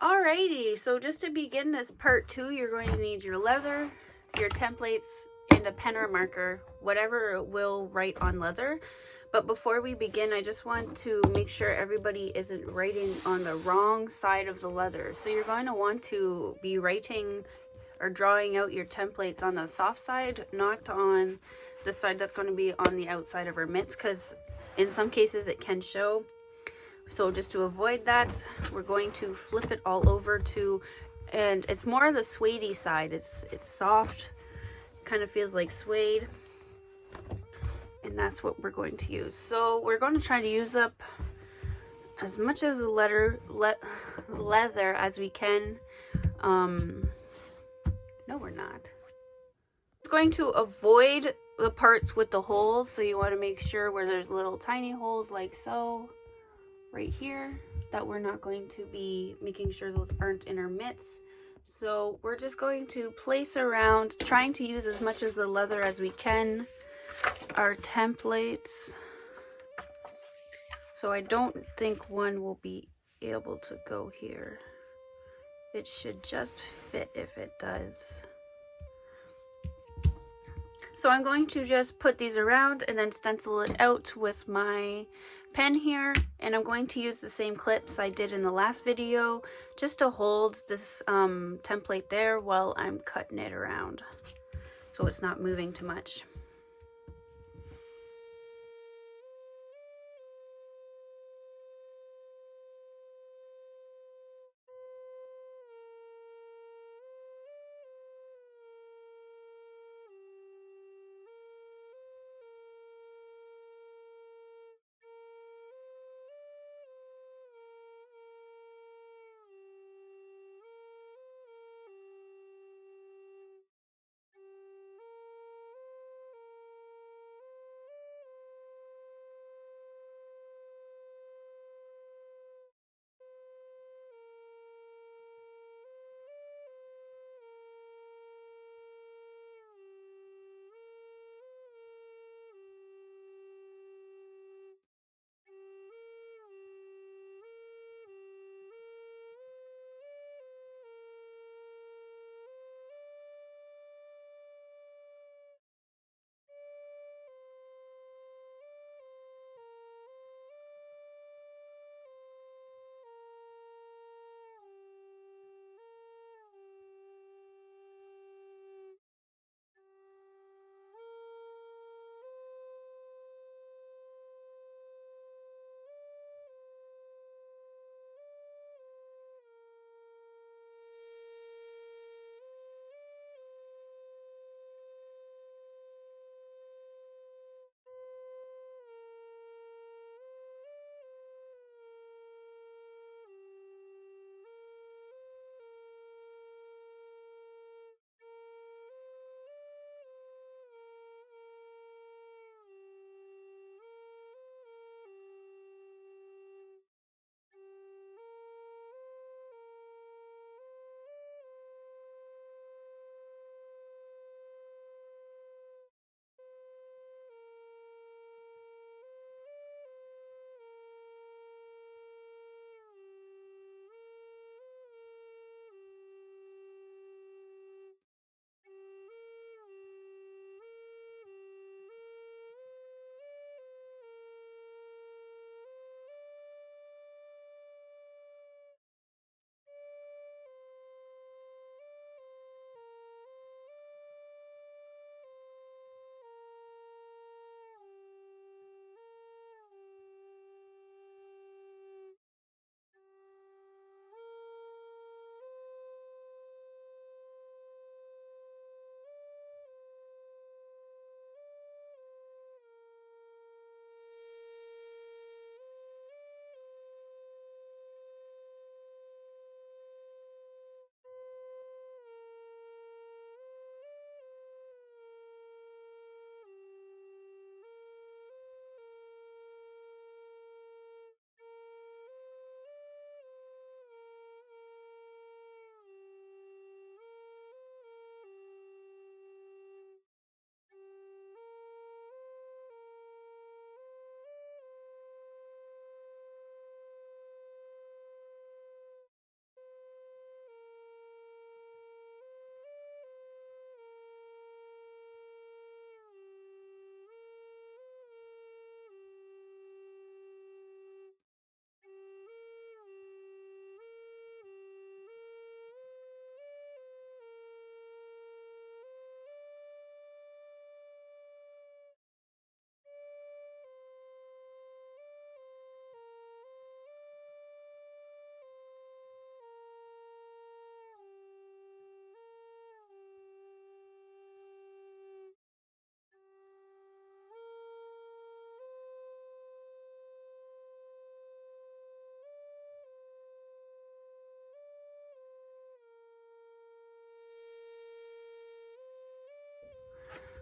Alrighty, so just to begin this part 2, you're going to need your leather, your templates, and a pen or marker, whatever will write on leather. But before we begin, I just want to make sure everybody isn't writing on the wrong side of the leather. So you're going to want to be writing or drawing out your templates on the soft side, not on the side that's going to be on the outside of our mitts, because in some cases it can show. So just to avoid that, we're going to flip it all over to, and it's more the suede-y side. It's soft, kind of feels like suede, and that's what we're going to use. So we're going to try to use up as much as the leather as we can. No, we're not. It's going to avoid the parts with the holes, so you want to make sure where there's little tiny holes like so. Right here, that we're not going to be making sure those aren't in our mitts. So we're just going to place around, trying to use as much of the leather as we can, our templates. So I don't think one will be able to go here. It should just fit if it does. So I'm going to just put these around and then stencil it out with my pen here, and I'm going to use the same clips I did in the last video just to hold this template there while I'm cutting it around so it's not moving too much.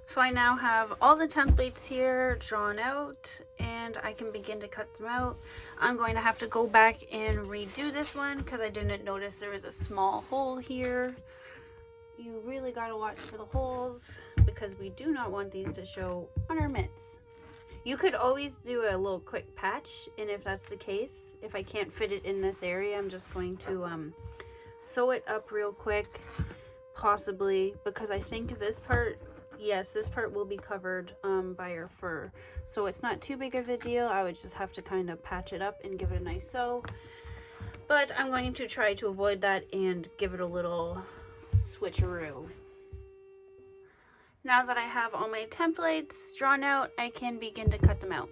So I now have all the templates here drawn out and I can begin to cut them out. I'm going to have to go back and redo this one because I didn't notice there was a small hole here. You really gotta watch for the holes because we do not want these to show on our mitts. You could always do a little quick patch, and if that's the case, if I can't fit it in this area, I'm just going to sew it up real quick, possibly, because I think this part, yes, this part will be covered by our fur, so it's not too big of a deal. I would just have to kind of patch it up and give it a nice sew, but I'm going to try to avoid that and give it a little switcheroo. Now that I have all my templates drawn out, I can begin to cut them out.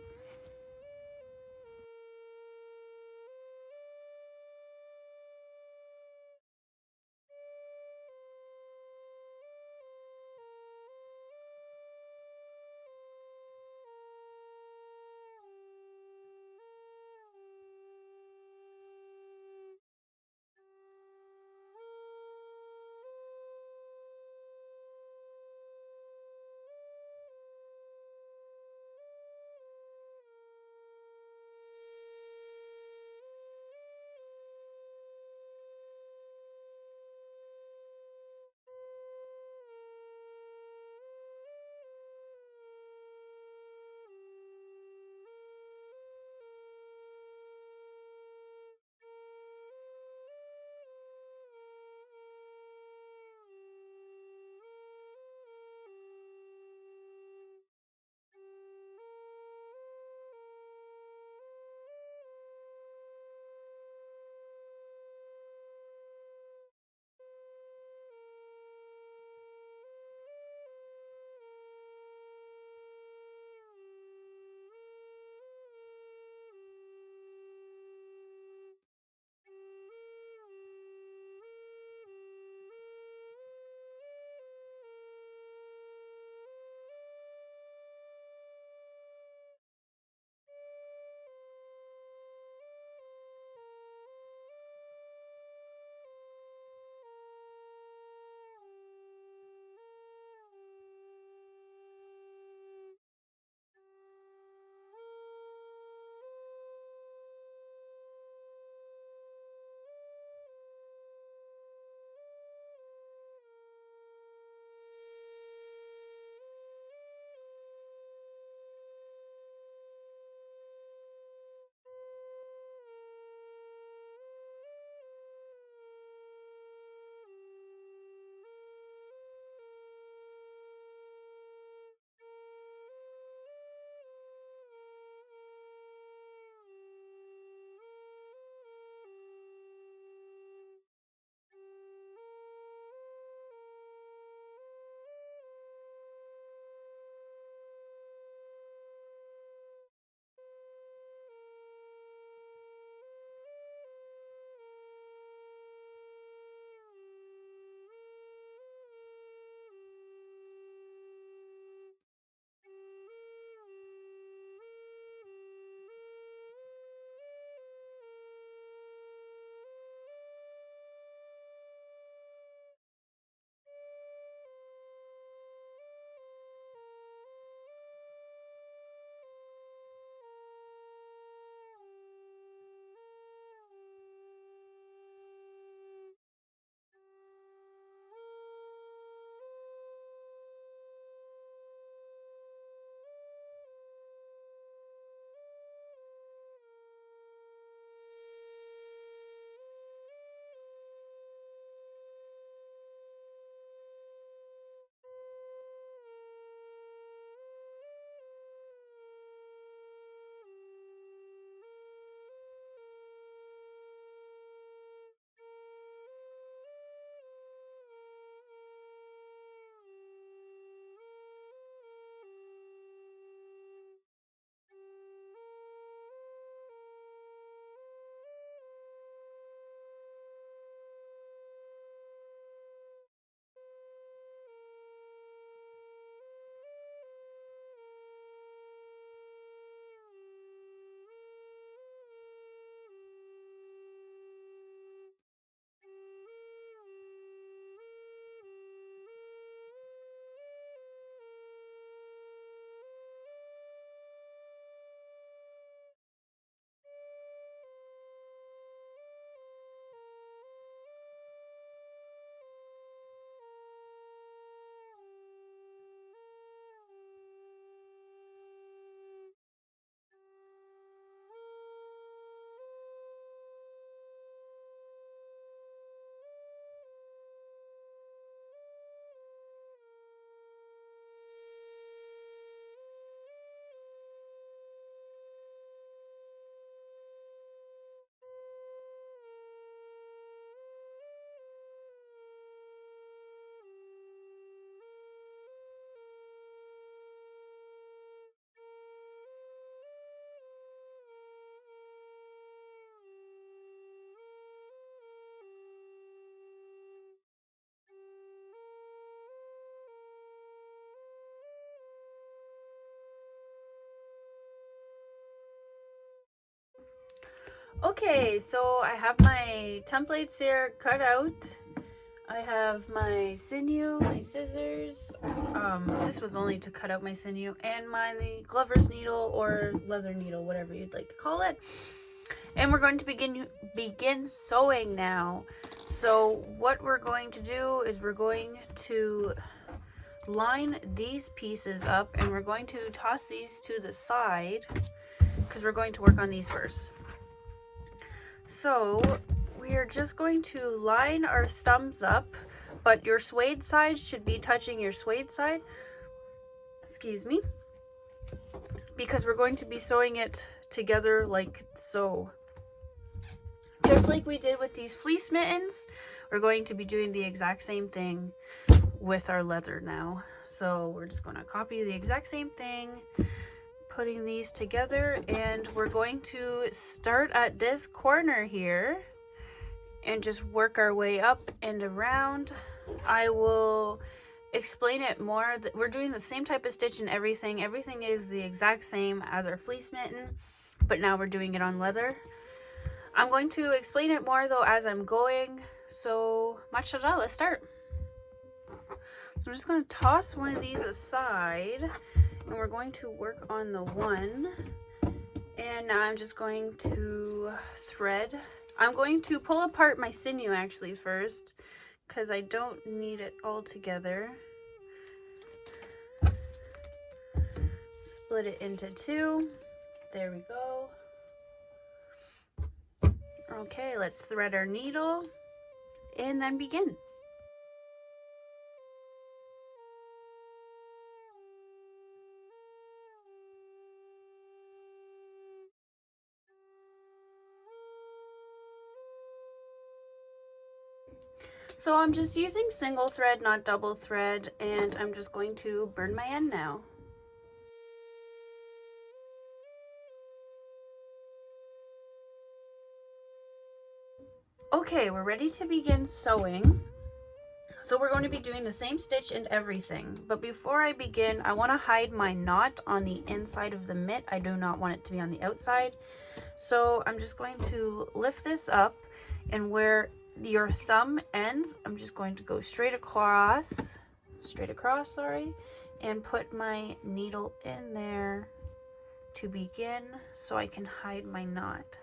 Okay, so I have my templates here cut out. I have my sinew, my scissors. This was only to cut out my sinew, and my glover's needle or leather needle, whatever you'd like to call it. And we're going to begin sewing now. So what we're going to do is we're going to line these pieces up, and we're going to toss these to the side because we're going to work on these first. So we are just going to line our thumbs up, but your suede side should be touching your suede side. Excuse me. Because we're going to be sewing it together like so. Just like we did with these fleece mittens, we're going to be doing the exact same thing with our leather now. So we're just going to copy the exact same thing, putting these together, and we're going to start at this corner here and just work our way up and around. I will explain it more. We're doing the same type of stitch and everything. Everything is the exact same as our fleece mitten, but now we're doing it on leather. I'm going to explain it more though as I'm going. So machala, let's start. So I'm just going to toss one of these aside, and we're going to work on the one. And now I'm just going to thread. I'm going to pull apart my sinew actually first, because I don't need it all together. Split it into two. There we go. Okay, let's thread our needle and then begin. So I'm just using single thread, not double thread, and I'm just going to burn my end now. Okay, we're ready to begin sewing. So we're going to be doing the same stitch and everything, but before I begin, I want to hide my knot on the inside of the mitt. I do not want it to be on the outside. So I'm just going to lift this up, and where your thumb ends, I'm just going to go straight across, sorry, and put my needle in there to begin so I can hide my knot.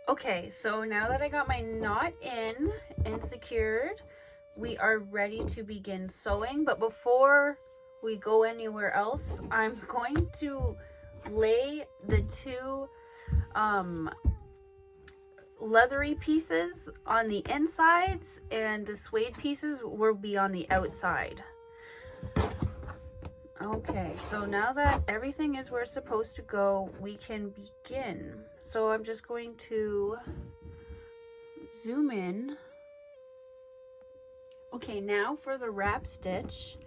Okay, so now that I got my knot in and secured, we are ready to begin sewing. But before we go anywhere else, I'm going to lay the two leathery pieces on the insides, and the suede pieces will be on the outside. Okay, so now that everything is where it's supposed to go, we can begin. So I'm just going to zoom in. Okay, now for the wrap stitch.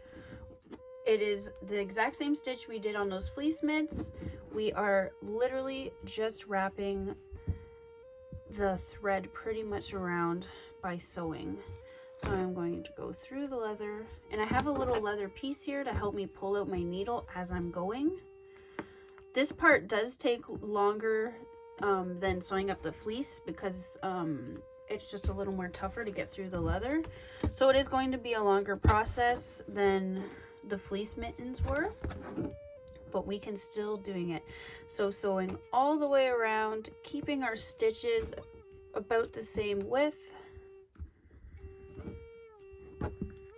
It is the exact same stitch we did on those fleece mitts. We are literally just wrapping the thread pretty much around by sewing. So I'm going to go through the leather, and I have a little leather piece here to help me pull out my needle as I'm going. This part does take longer than sewing up the fleece because it's just a little more tougher to get through the leather. So it is going to be a longer process than the fleece mittens were, but we can still doing it. So sewing all the way around, keeping our stitches about the same width.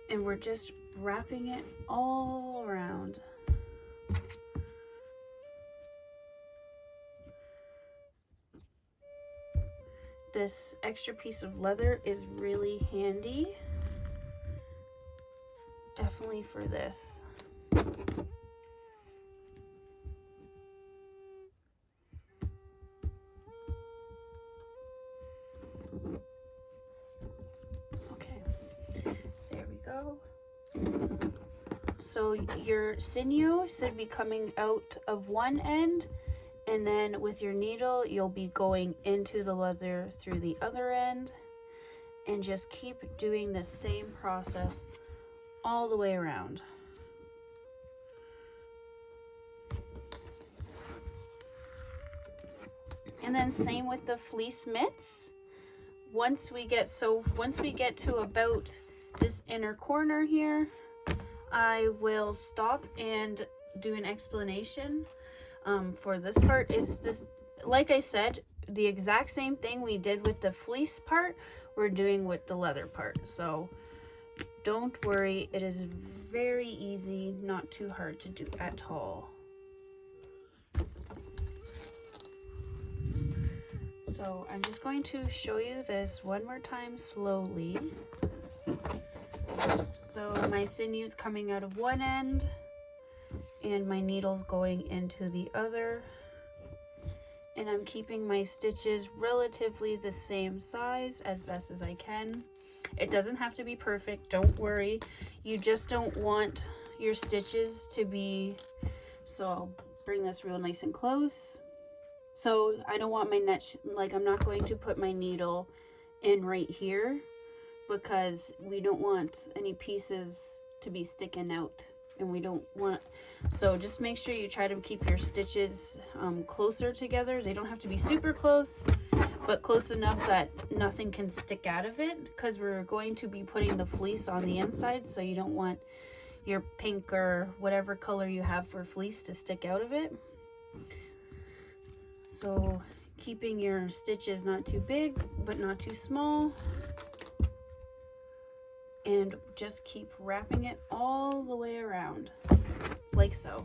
And we're just wrapping it all around. This extra piece of leather is really handy. Definitely for this. So your sinew should be coming out of one end, And then with your needle, you'll be going into the leather through the other end, and just keep doing the same process all the way around. And then same with the fleece mitts. Once we get to about this inner corner here, I will stop and do an explanation for this part. Is this, like I said, the exact same thing we did with the fleece part, we're doing with the leather part. So don't worry, it is very easy, not too hard to do at all. So I'm just going to show you this one more time slowly. So my sinew's coming out of one end and my needle's going into the other. And I'm keeping my stitches relatively the same size as best as I can. It doesn't have to be perfect, don't worry. You just don't want your stitches to be, so I'll bring this real nice and close. So I don't want my net, like I'm not going to put my needle in right here because we don't want any pieces to be sticking out, and we don't want, so just make sure you try to keep your stitches closer together. They don't have to be super close, but close enough that nothing can stick out of it, because we're going to be putting the fleece on the inside, so you don't want your pink or whatever color you have for fleece to stick out of it. So keeping your stitches not too big but not too small, and just keep wrapping it all the way around like so.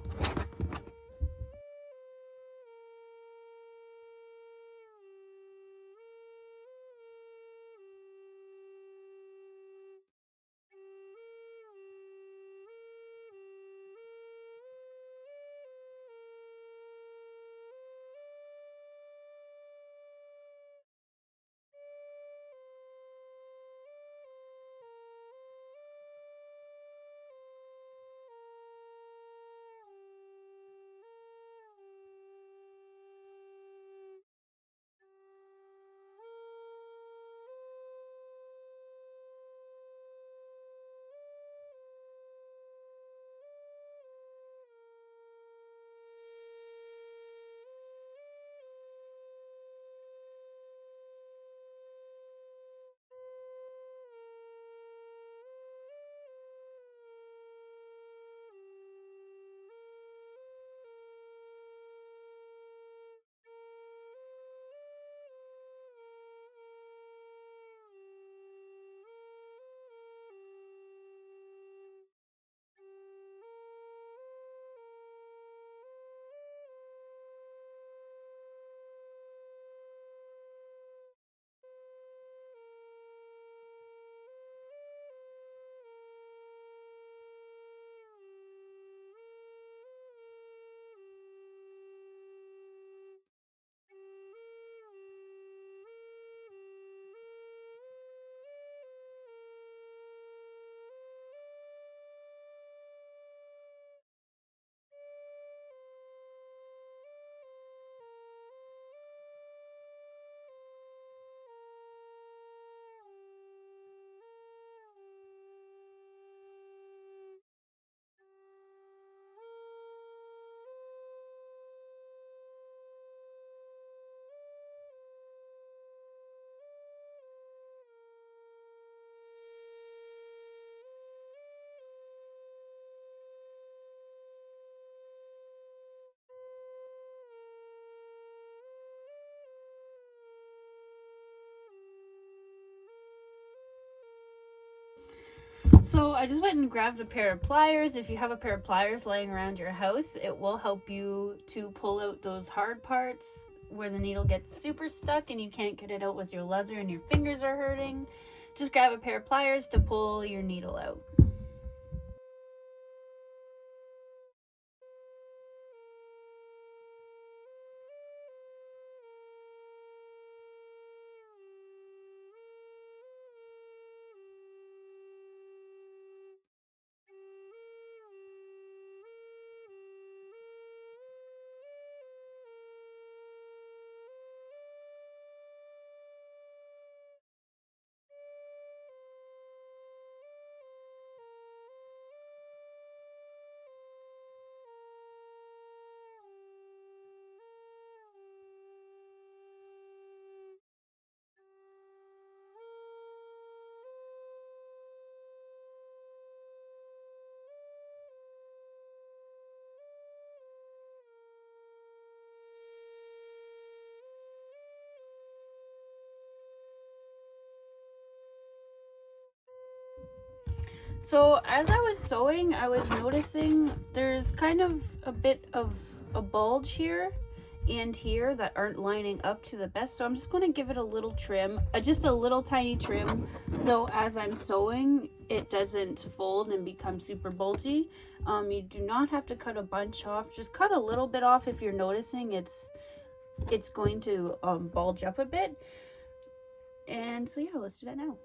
So I just went and grabbed a pair of pliers. If you have a pair of pliers laying around your house, it will help you to pull out those hard parts where the needle gets super stuck and you can't get it out with your leather and your fingers are hurting. Just grab a pair of pliers to pull your needle out. So as I was sewing, I was noticing there's kind of a bit of a bulge here and here that aren't lining up to the best. So I'm just going to give it a little trim, just a little tiny trim. So as I'm sewing, it doesn't fold and become super bulgy. You do not have to cut a bunch off. Just cut a little bit off if you're noticing it's going to bulge up a bit. And so yeah, let's do that now.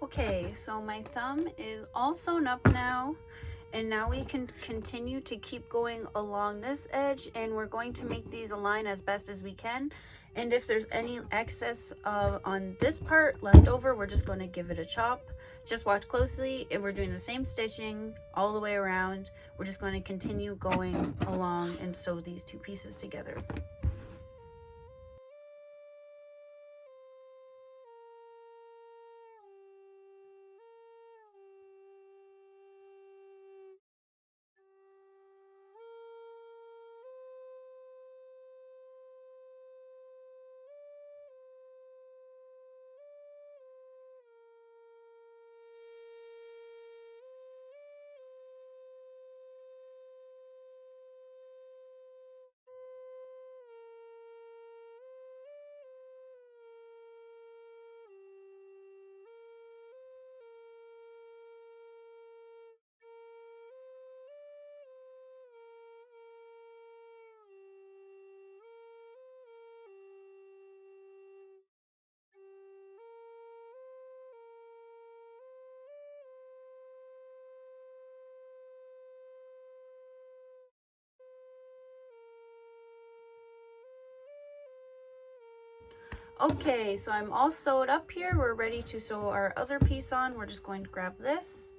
Okay, so my thumb is all sewn up now, and now we can continue to keep going along this edge, and we're going to make these align as best as we can. And if there's any excess on this part left over, we're just going to give it a chop. Just watch closely. If we're doing the same stitching all the way around, we're just going to continue going along and sew these two pieces together. Okay, so I'm all sewed up here. We're ready to sew our other piece on. We're just going to grab this.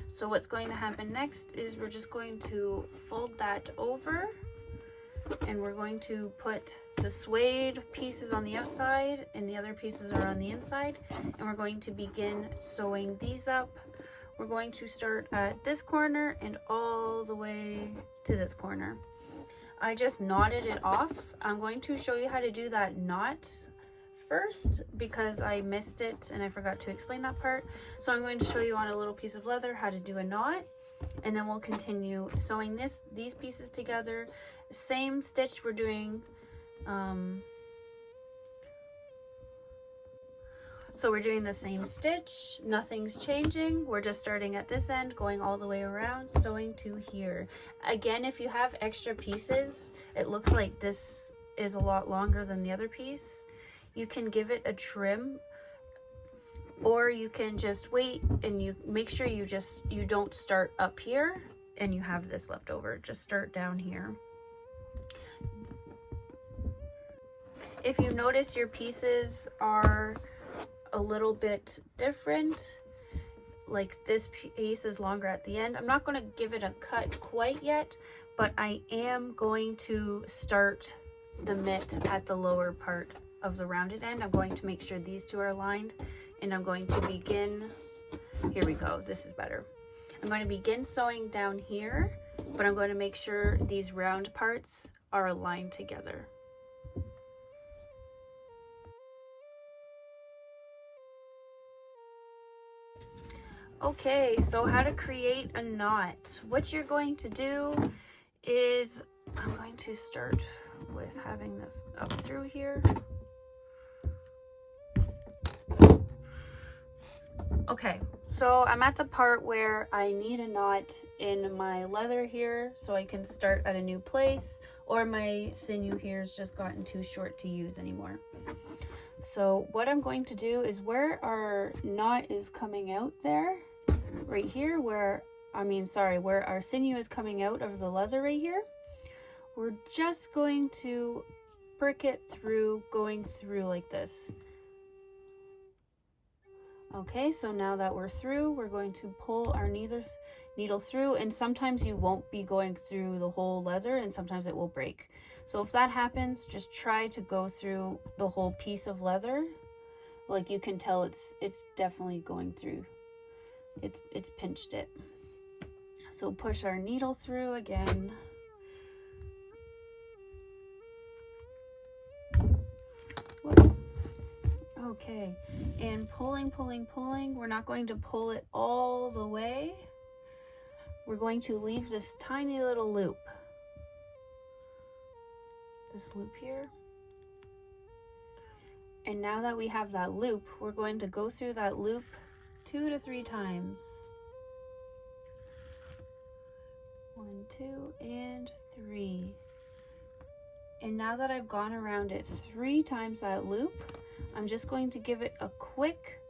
So what's going to happen next is we're just going to fold that over, and we're going to put the suede pieces on the outside and the other pieces are on the inside, and we're going to begin sewing these up. We're going to start at this corner and all the way to this corner. I just knotted it off. I'm going to show you how to do that knot first because I missed it and I forgot to explain that part. So I'm going to show you on a little piece of leather how to do a knot, and then we'll continue sewing these pieces together. Same stitch we're doing. So we're doing the same stitch, nothing's changing. We're just starting at this end, going all the way around, sewing to here. Again, if you have extra pieces, it looks like this is a lot longer than the other piece. You can give it a trim, or you can just wait and you make sure you don't start up here and you have this left over. Just start down here. If you notice your pieces are a little bit different, like this piece is longer at the end, I'm not going to give it a cut quite yet, but I am going to start the mitt at the lower part of the rounded end. I'm going to make sure these two are aligned, and I'm going to begin, here we go, this is better. I'm going to begin sewing down here, but I'm going to make sure these round parts are aligned together. Okay, so how to create a knot. What you're going to do is, I'm going to start with having this up through here. Okay, so I'm at the part where I need a knot in my leather here so I can start at a new place, or my sinew here has just gotten too short to use anymore. So what I'm going to do is where our knot is coming out there, right here, where our sinew is coming out of the leather right here, we're just going to prick it through, going through like this. Okay, so now that we're through, we're going to pull our needle through, and sometimes you won't be going through the whole leather and sometimes it will break. So if that happens, just try to go through the whole piece of leather. Like you can tell it's definitely going through. It's pinched it. So push our needle through again. Whoops. Okay, and pulling. We're not going to pull it all the way. We're going to leave this tiny little loop. This loop here. And now that we have that loop, we're going to go through that loop 2 to 3 times. 1, 2, and 3. And now that I've gone around it 3 times that loop, I'm just going to give it a quick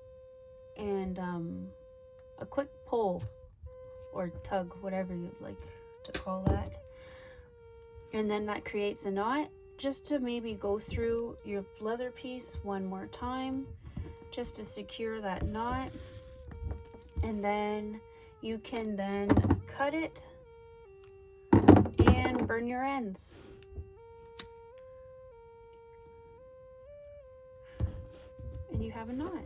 pull or tug, whatever you'd like to call that. And then that creates a knot. Just to maybe go through your leather piece one more time, just to secure that knot. And then you can then cut it and burn your ends. And you have a knot.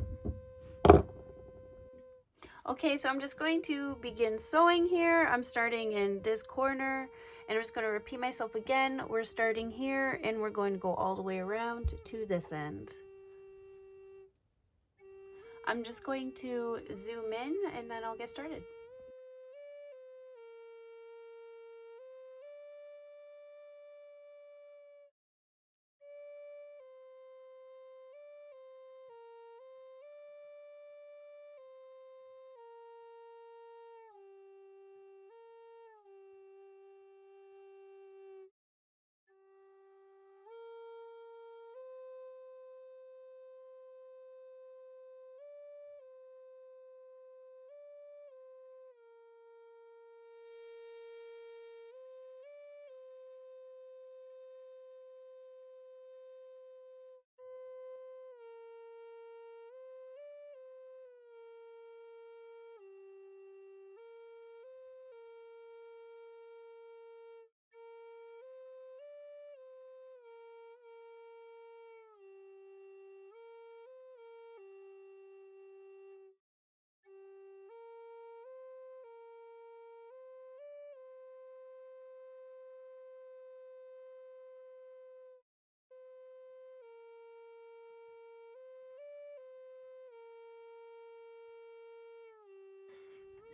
Okay, so I'm just going to begin sewing here. I'm starting in this corner, and I'm just going to repeat myself again. We're starting here, and we're going to go all the way around to this end. I'm just going to zoom in, and then I'll get started.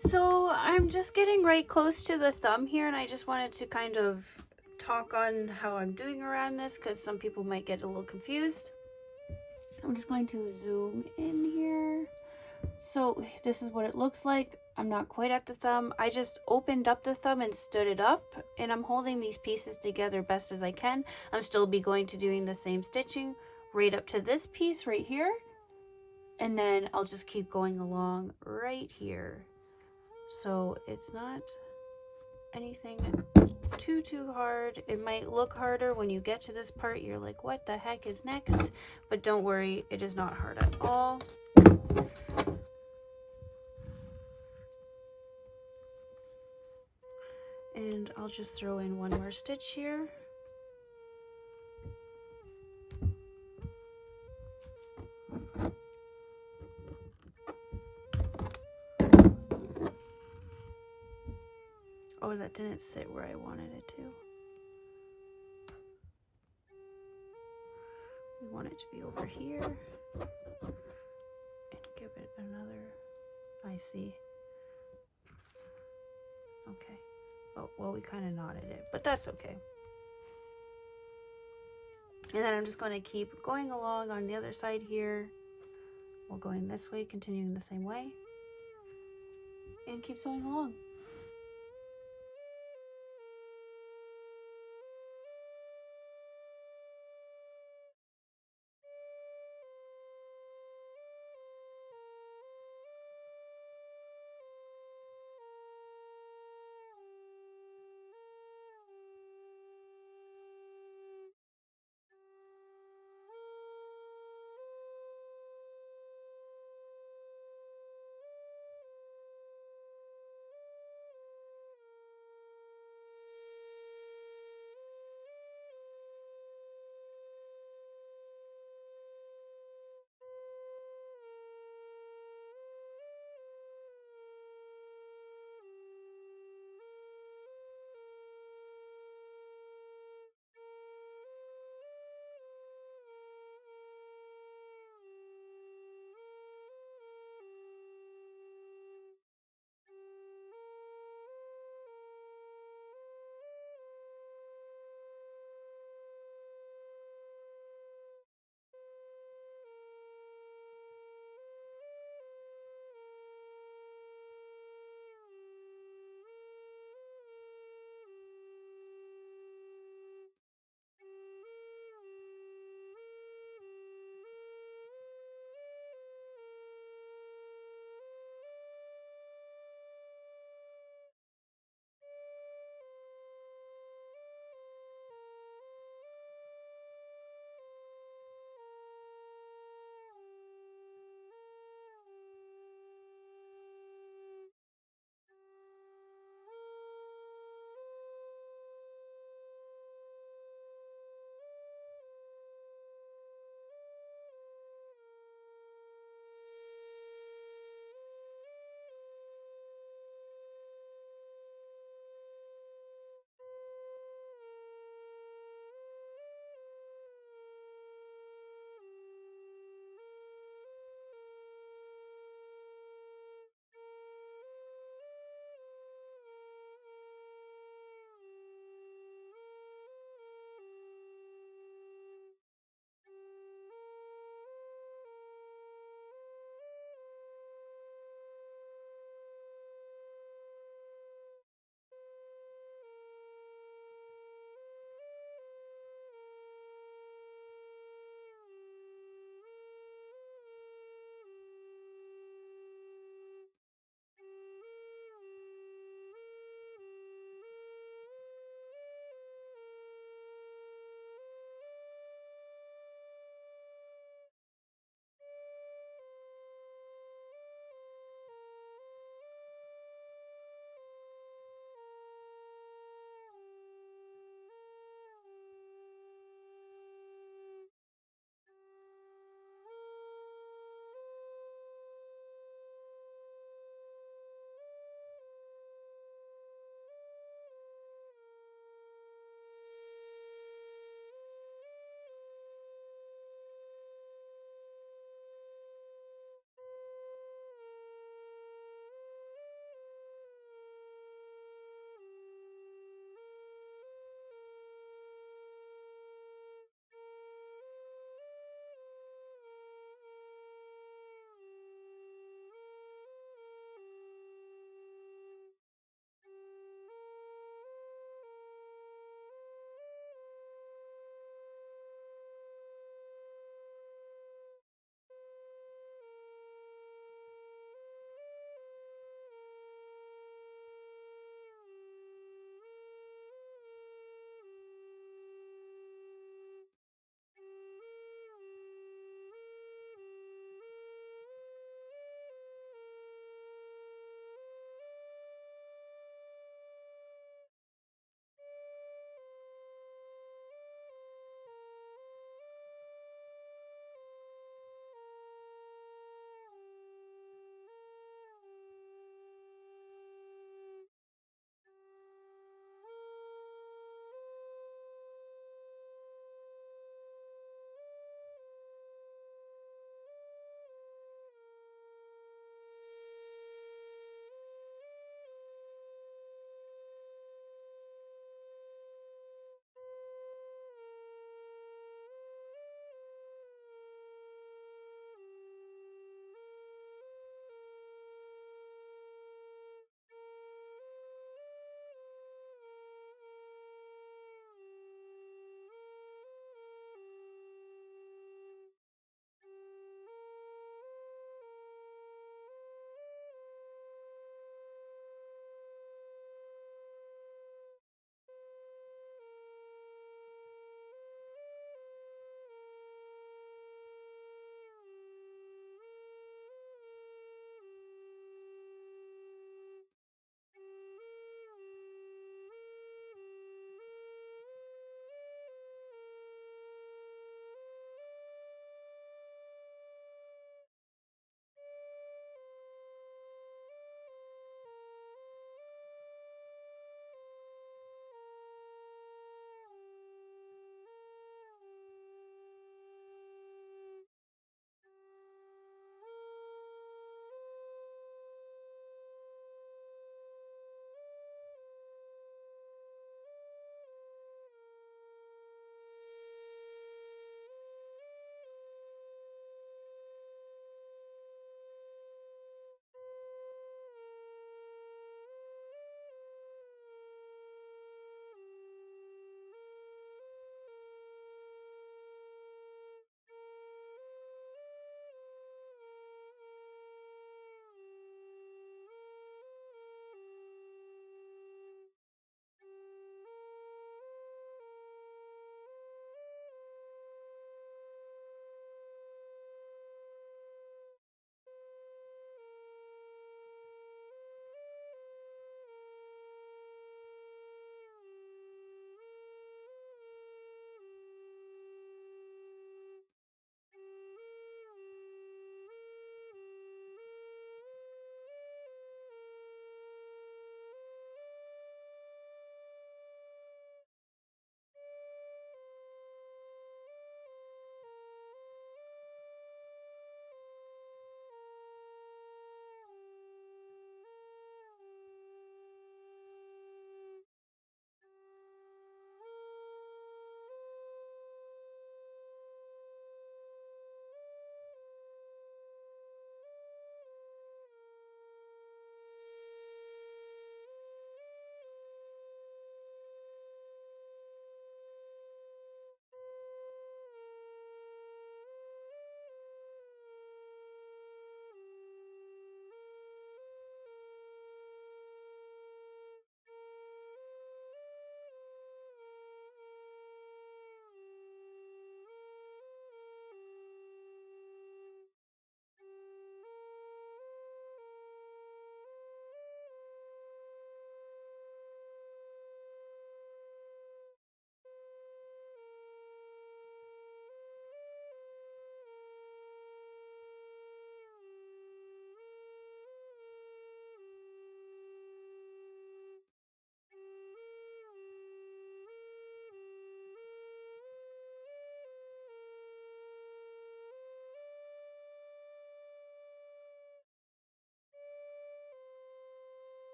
So I'm just getting right close to the thumb here, and I just wanted to kind of talk on how I'm doing around this because some people might get a little confused. I'm just going to zoom in here. So this is what it looks like. I'm not quite at the thumb. I just opened up the thumb and stood it up, and I'm holding these pieces together best as I can. I'm still going to doing the same stitching right up to this piece right here, and then I'll just keep going along right here. So it's not anything too hard. It might look harder when you get to this part. You're like, what the heck is next? But don't worry, it is not hard at all. And I'll just throw in one more stitch here. Oh, that didn't sit where I wanted it to. We want it to be over here. And give it another, I see. Okay. Oh, well, we kind of knotted it, but that's okay. And then I'm just going to keep going along on the other side here. We're going this way, continuing the same way. And keep sewing along.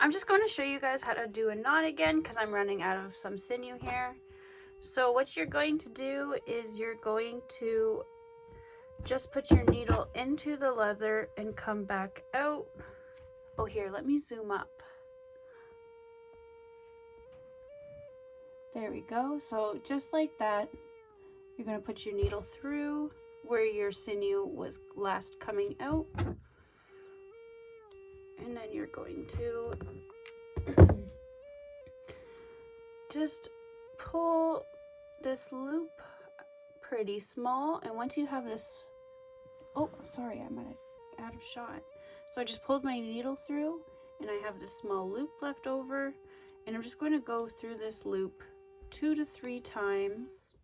I'm just going to show you guys how to do a knot again because I'm running out of some sinew here. So what you're going to do is you're going to just put your needle into the leather and come back out. Oh, here, let me zoom up. There we go. So just like that, you're going to put your needle through where your sinew was last coming out. And then you're going to just pull this loop pretty small. And once you have this, oh, sorry, I'm out of shot. So I just pulled my needle through and I have this small loop left over. And I'm just going to go through this loop 2 to 3 times.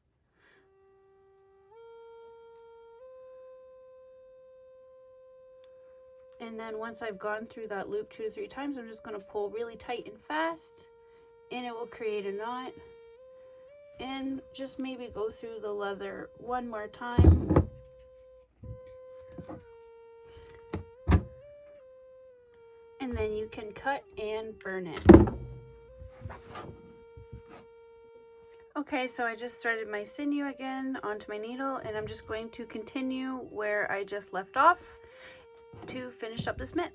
And then once I've gone through that loop 2 to 3 times, I'm just going to pull really tight and fast, and it will create a knot. And just maybe go through the leather one more time. And then you can cut and burn it. Okay, so I just started my sinew again onto my needle, and I'm just going to continue where I just left off to finish up this mitt.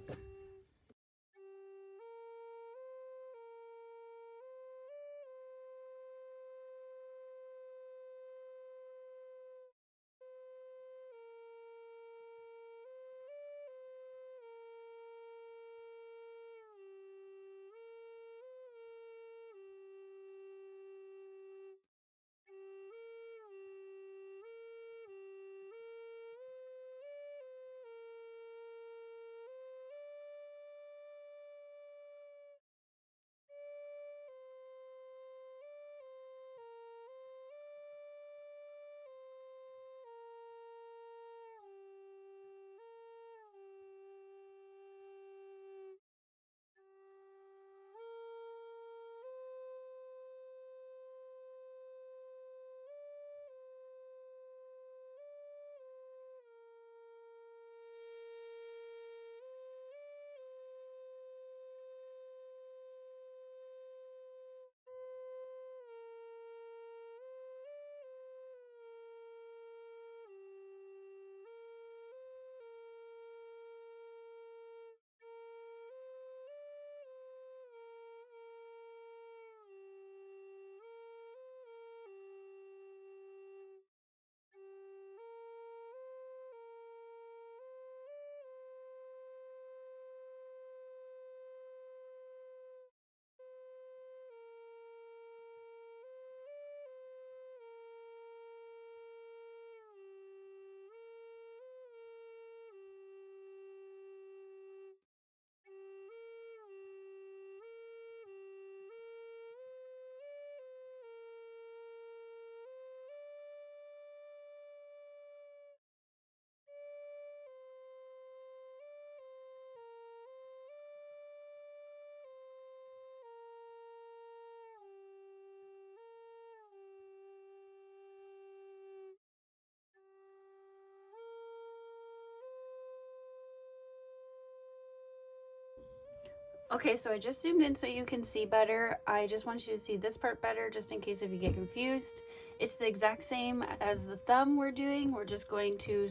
Okay, so I just zoomed in so you can see better. I just want you to see this part better, just in case if you get confused. It's the exact same as the thumb we're doing. We're just going to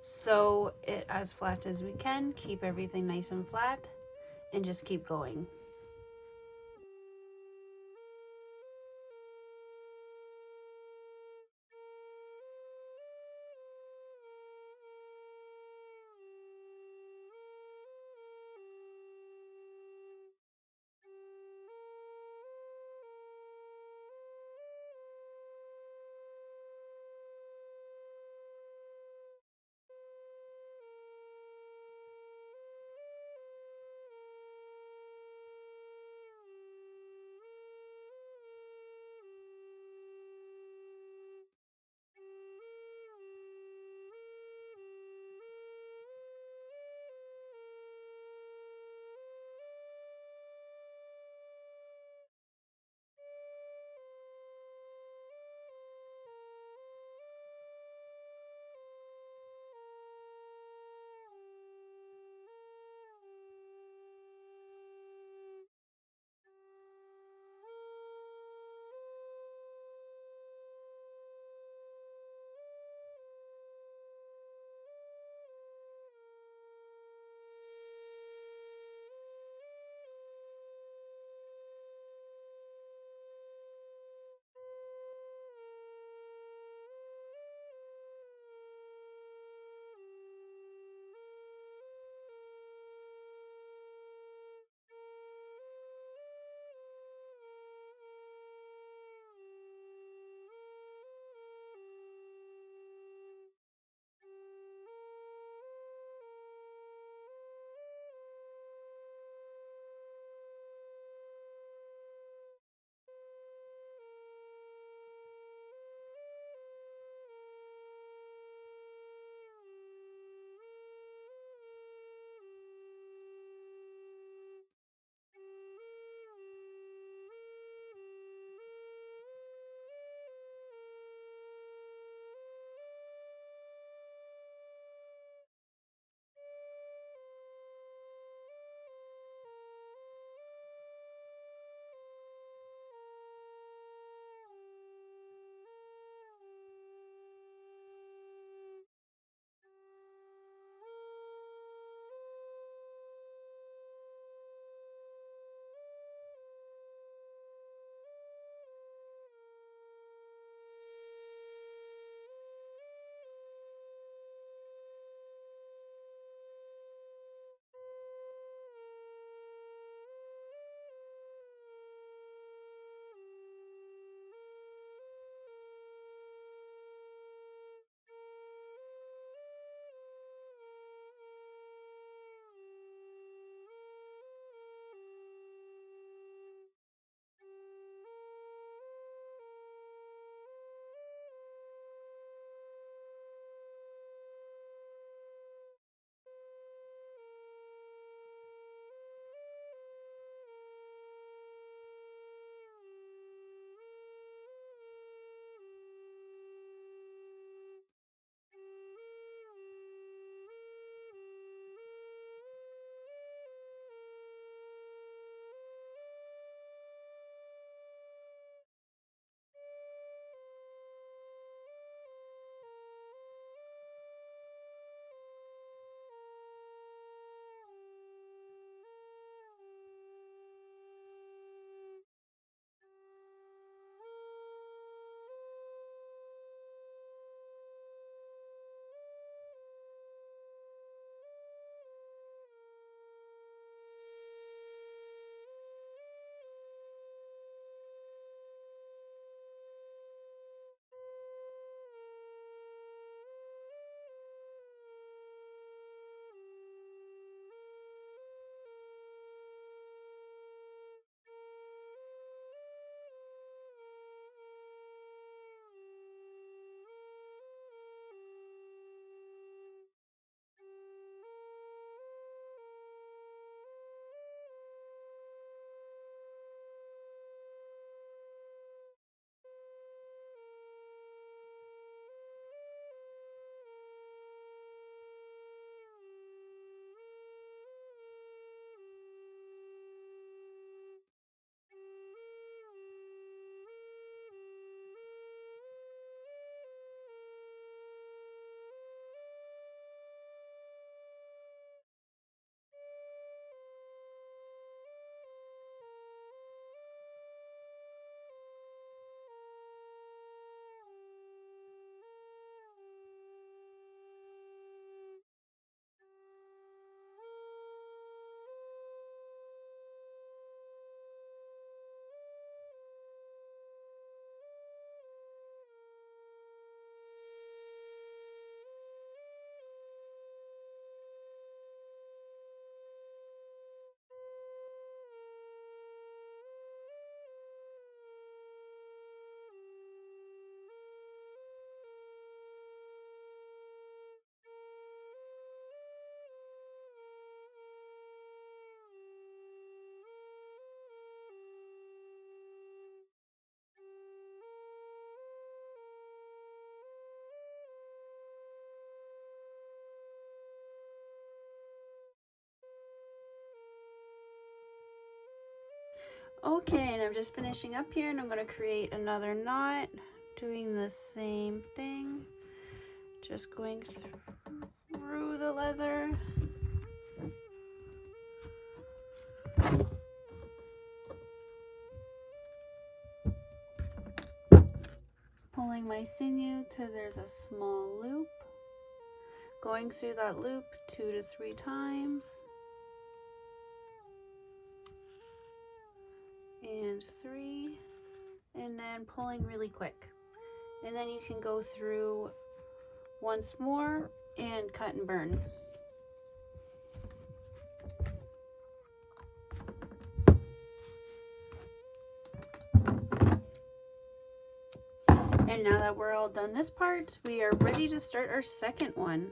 sew it as flat as we can, keep everything nice and flat, and just keep going. Okay, and I'm just finishing up here, and I'm going to create another knot, doing the same thing, just going through the leather. Pulling my sinew till there's a small loop, going through that loop 2 to 3 times, and 3, and then pulling really quick. And then you can go through once more and cut and burn. And now that we're all done this part, we are ready to start our second one.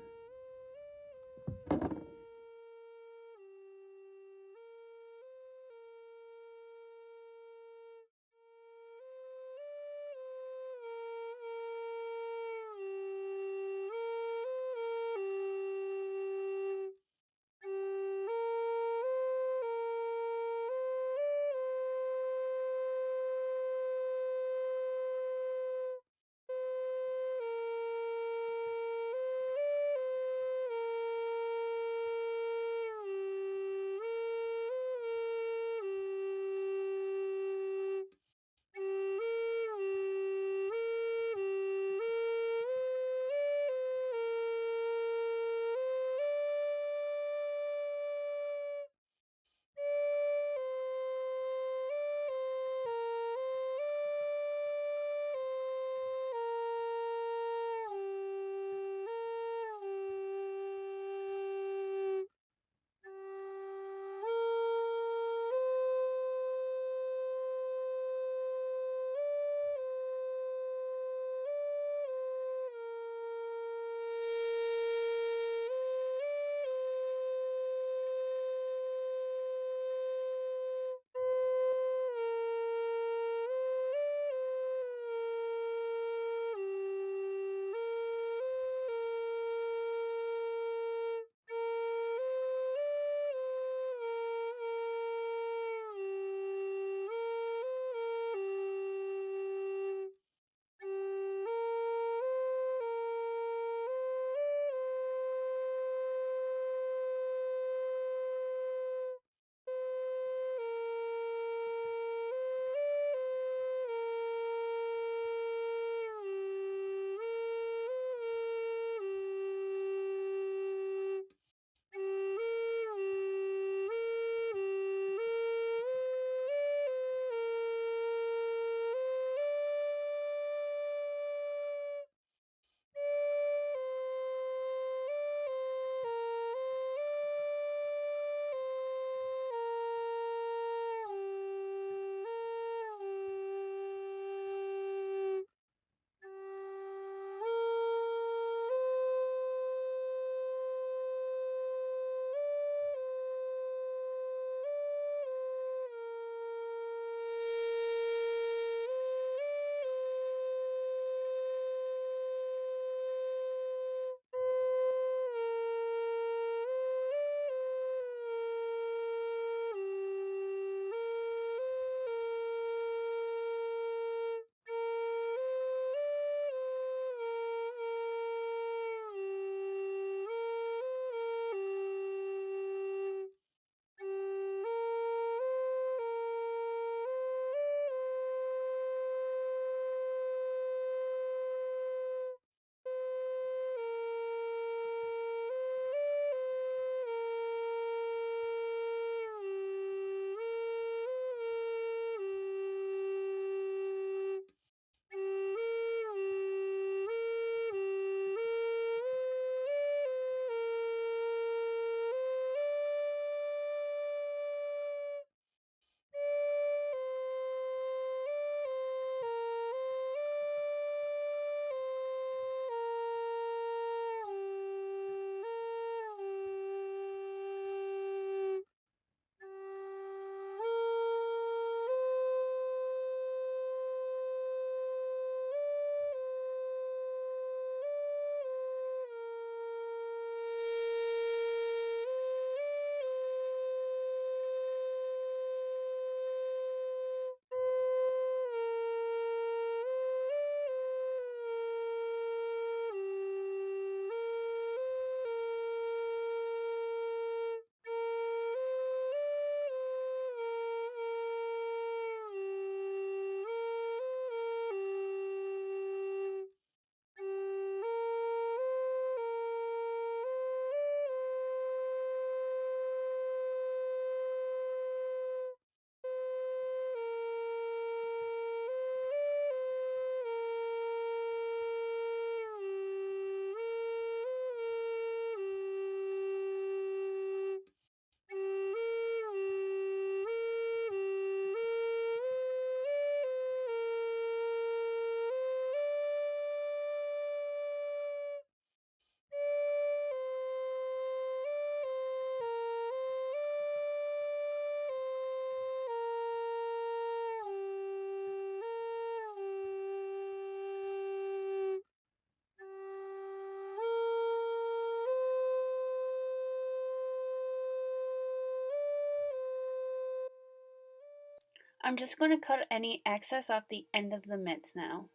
I'm just going to cut any excess off the end of the mitts now.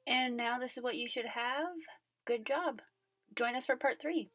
And now this is what you should have. Good job. Join us for part 3.